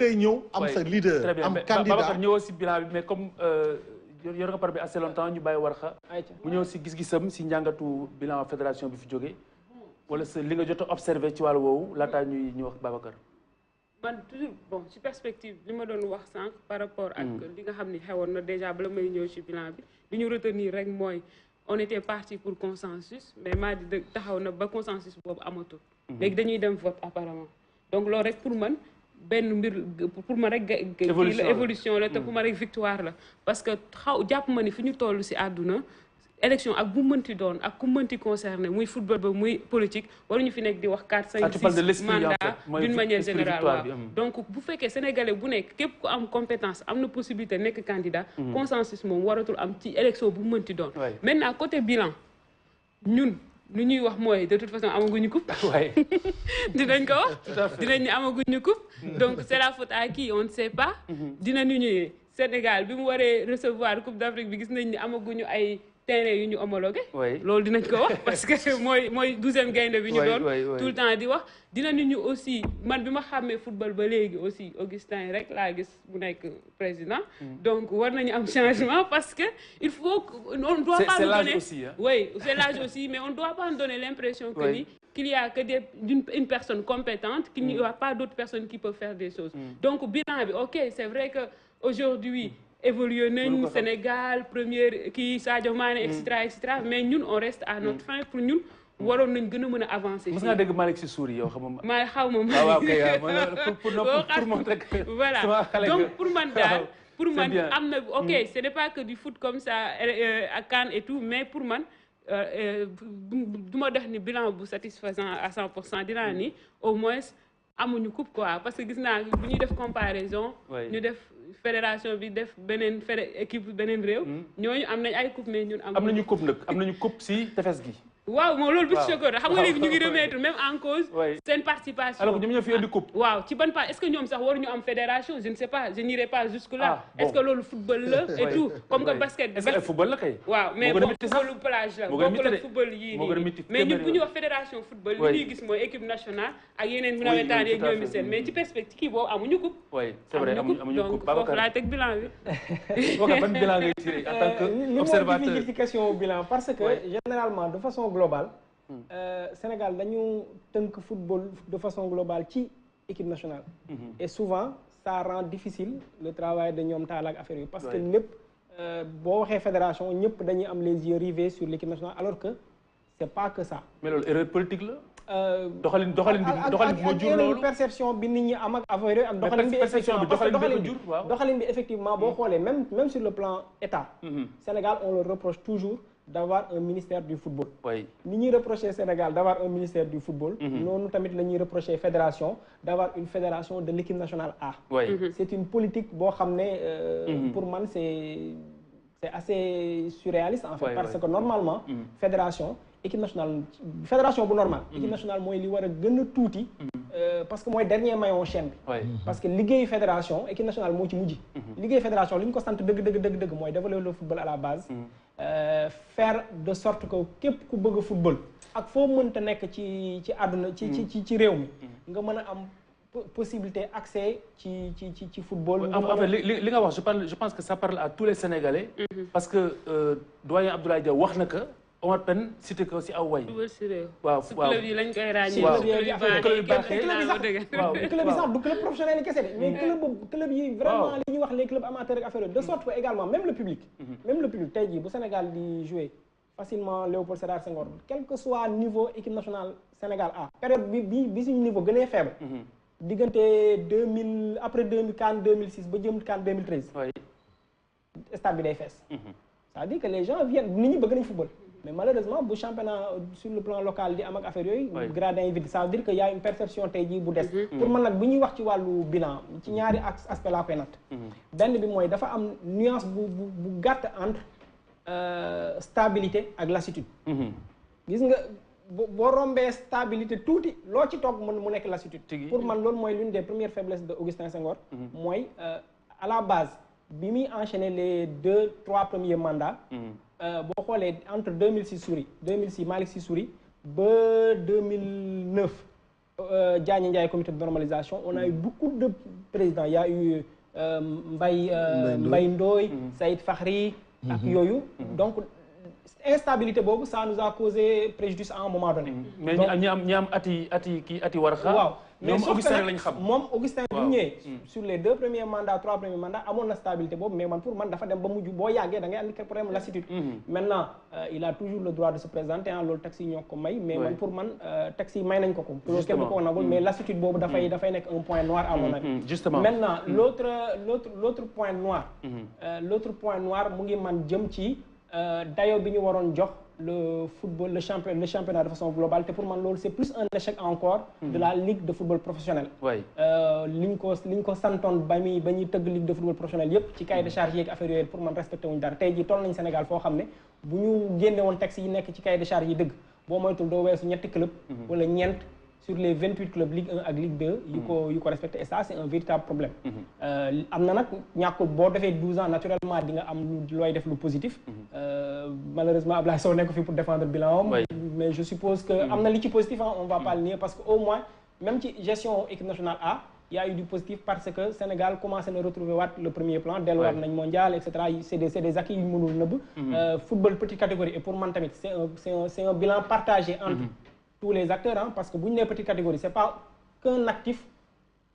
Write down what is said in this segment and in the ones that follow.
ngay ñëw am sa leader. très bien am mais candidat Babacar ñëwoo si bilan bi mais comme yor nga par bi assez longtemps ñu bàyyi Warkha mu ñëw si gis-gisam si njàngatu bilan fédération bi fi jógee wala sa li nga jot a observé ci wàllu woowu laataa ñuy ñu wax Babacar. man toujours bon ci perspective li ma doon wax sànq par rapport ak li nga xam ni xewoon na déjà bala may ñëw ci bilan bi li ñu retenir rek mooy on était parti pour consensus mais maa di dëgg taxaw na ba consensus boobu amatul. léegi dañuy dem vote apparemment donc loolu rek pour man benn mbir pour ma rek évolution la te pour ma rek victoire la parce que jàpp ma ni fi ñu toll ci àdduna élection ak bu mënti doon ak ku mënti concerné muy football ba muy politique waruñu fi nekk di wax 4 5 6 mandats d'une manière générale waaw donc bu fekkee sénégalais bu nekk képp ku am compétence am na possibilité nekk candidat consensus moom waratul am ci élection bu mënti doon maintenant côté bilan ñun lu ñuy wax mooy de toute façon amaguñu coupe dinañ ko wax dinañ ñu amaguñu coupe donc c'est la faute à qui on ne sait pas dinañu ñëwee Sénégal bi mu waree recevoir coupe d'Afrique bi gis nañ ni amaguñu ay terrain yu ñu homologué loolu dinañ ko wax parce que mooy 12e gaynde bi ñu doon tout le temps di wax dinañu ñu aussi man bi ma xàmmee football ba léegi aussi Augustin rek laa gis bu nekk président donc war nañu am changement parce que il faut on ne doit pas nous donner oui c'est l'âge aussi mais on ne doit pas nous donner l'impression que ni qu'il y a que une personne compétente qu'il n'y a pas d'autres personnes qui peuvent faire des choses donc bilan bi ok c'est vrai que aujourd'hui évolué nañ Sénégal première kii Sadio Mané etc mais ñun on reste à notre fin pour ñun waroon nañ gën a mën a avancer. mos nga dégg Malick Sy Souris yow xam nga. maa xaw ma. waaw kay pour montrer que voilà donc pour man daal pour man am na ok ce n'est pas que du foot comme ça à CAN et tout mais pour man du ma def ni bilan bu satisfaisant à 100% dinaa ni au moins amuñu coupe quoi parce que gis naa bu ñuy def comparaison. ñu def. fédération bi def beneen équipe beneen réew. ñooñu am nañ ay coupe mais ñun am nañu coupe nag am nañu coupe si tefes gi. waaw moom loolu bis chocolat xam nga léegi ñu ngi remettre même en cause seen participation. alors que ñoom ñoo fi indi coupe. waaw ci ban part est-ce que ñoom sax waruñu am fédération je ne sais pas je n'irai pas jusque là. est-ce que loolu football la et tout comme que basket. est-ce que football la kay. waaw mais bon footballu plage la bokkul ak football yii nii mais ñun bu ñu wax fédération football li ñuy gis mooy équipe nationale ak yeneen nawetaan yeeg ñoomi seen mais ci perspective kii boobu amuñu coupe. oui c'est vrai amuñu coupe donc foofu laa teg bilan bi. ban bilan ngay tiré en tant que observateur li question bilan parce que généralement de façon globale Sénégal dañu tënk football de façon globale ci équipe nationale et souvent ça rend difficile le travail de ñoom taal ak affaire yi parce que lépp boo waxee fédération ñëpp dañuy am les yeux rivés sur l'équipe nationale alors que c'est pas que ça. mais loolu erreur politique la. doxalin bi moo jur loolu perception bi nit ñi am ak affaire yooyu ak doxalin bi effectivement boo xoolee même sur le plan état Sénégal on le reproche toujours d'avoir un ministère du football ni ñuy reprocher Sénégal d'avoir un ministère du football noonu tamit la ñuy reprocher fédération d'avoir une fédération de l'équipe nationale A c'est une politique boo xam ne pour man c'est assez surréaliste en fait parce que normalement fédération équipe nationale fédération bu normale équipe nationale mooy li war a gën a tuuti parce que mooy dernier maillon chaîne bi parce que liggéey fédération équipe nationale moo ci mujj liggéey fédération li ñu ko sant dëgg mooy développer le football à la base faire de sorte que képp ku bëgg a football ak foo mënta nekk ci àdduna ci réew mi nga mën a am possibilité accès ci football. en fait li nga wax je pense que ça parle à tous les Sénégalais parce que doyen Abdoulaye Dia wax na que Omar Pène cité ko si aw way. waaw club yi lañ koy ràññee. club yi baaxee club yi sax du club professionnel yi kese de mais club yi vraiment li ñuy wax les clubs amateurs ak affaire de sorte que également même le public tey jii bu Sénégal di jouer facilement Léopold Sédar Senghor quel que soit niveau équipe nationale Sénégal A période bi suñu niveau gënee faible diggante 2000 après 2006 ba jëm CAN 2013 stade bi day fees c'est-à-dire que les gens viennent nit ñi bëgg nañ football mais malheureusement bu championnat sur le plan local di am ak affaire yooyu gradin yi vide ça veut dire que y a une perception tey jii bu des pour man nag bu ñuy wax ci wàllu bilan ci ñaari aspect laa koy natt benn bi mooy dafa am nuance bu gàtt entre stabilité ak lassitude gis nga boo rombee stabilité tuuti loo ci toog mu nekk lassitude pour man loolu mooy l'une des premières faiblesses de Augustin Senghor mooy à la base bi muy enchaîner les 2-3 premiers mandats boo xoolee entre 2006 Malick Sy Souris ba 2009 Diagne Ndiaye comité de normalisation on a eu beaucoup de présidents il y a eu Mbaye Ndoye Saïd Fakhri ak yooyu donc instabilité boobu ça nous a causé préjudice à un moment donné. mais ñi am ati Warxa. waaw mais Augustin lañ xam moom Augustin bi ñëwee sur les 2 premiers mandats 3 premiers mandats amoon na stabilité boobu mais man pour man dafa dem ba mujj boo yàggee da ngay andi problème lassitude. maintenant il a toujours le droit de se présenter loolu taxi ñoo ko may. mais man pour man taxi may nañ ko ko. loolu kenn ko nagul mais lassitude boobu dafay nekk un point noir à mon avis. justement maintenant l'autre point noir. l'autre point noir mu ngi man jëm ci dayo bi ñu waroon jox le football le championnat de façon globale te pour man loolu c'est plus un échec encore de la ligue de football professionnel. liñ ko santoon ba ñuy tëgg ligue de football professionnel yépp ci cahier de charge yeeg affaire yooyu pour man respecté wuñu dara tey jii toll nañ Sénégal foo xam ne bu ñu génne woon texte yi nekk ci cahier de charge yi dëgg boo moytul doo weesu ñetti club wala ñeent sur les 28 clubs Ligue 1 ak Ligue 2 yu ko respecté et ça c'est un véritable problème. am na nag ñàkkul boo defee 12 ans naturellement di nga am looy def lu positif. malheureusement Ablaye Sow nekk fi pour défendre bilan am. mais je suppose que am na li ci positif on va pas le nier parce que au moins même ci gestion équipe nationale A il y a eu du positif parce que Sénégal commencé na retrouver waat le premier plan delluwaat nañ mondial et cetera c'est des acquis yu mënul nëbb. football petite catégorie et pour man tamit c'est un bilan partagé entre tous les acteurs parce que bu ñu nee petite catégorie c'est pas qu'un actif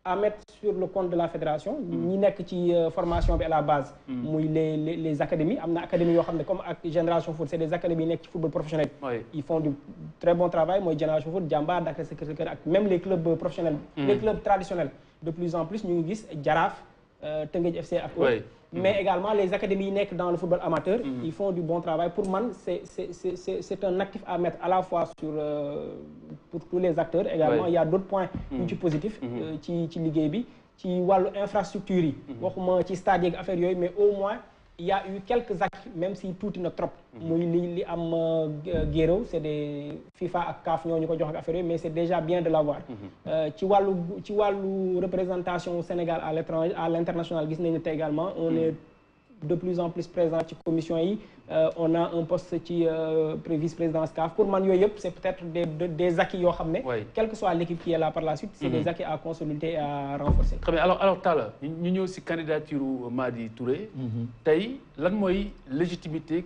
à mettre sur le compte de la fédération. ñi nekk ci formation bi à la base. muy les académies am na académies yoo xam ne comme ak Génération Foot c'est des académies yi nekk ci football professionnel. ils font du très bon travail mooy Génération Foot Jambar Dakar Sacré-Cœur ak même les clubs professionnels. les clubs traditionnels de plus en plus ñu ngi gis Jaraaf Teungueth FC ak autres. mais également les académies yi nekk dans le football amateur. ils font du bon travail pour man c'est un actif à mettre à la fois sur pour tous les acteurs. également il y a d'autres points yu ci positifs ci liggéey bi ci wàllu infrastructure yi. waxuma ci stade yeeg affaire yooyu mais au moins il y a eu quelques acquis même si tuuti na trop. muy li am Guéréo c'est des FIFA ak CAF ñoo ñu ko jox ak affaire yooyu mais c'est déjà bien de l'avoir. ci wàllu représentation Sénégal à l'étranger à l'international gis nañu te également on est de plus en plus présent ci commission yi on a un poste ci vice-présidence CAF pour man yooyu yëpp c'est peut-être des acquis yoo xam ne quelle que soit l'équipe qui est là par la suite c'est des acquis à consolider et à renforcer. Très bien alors Talla ñu ñëw ci candidature Madi Touré tey lan mooy légitimité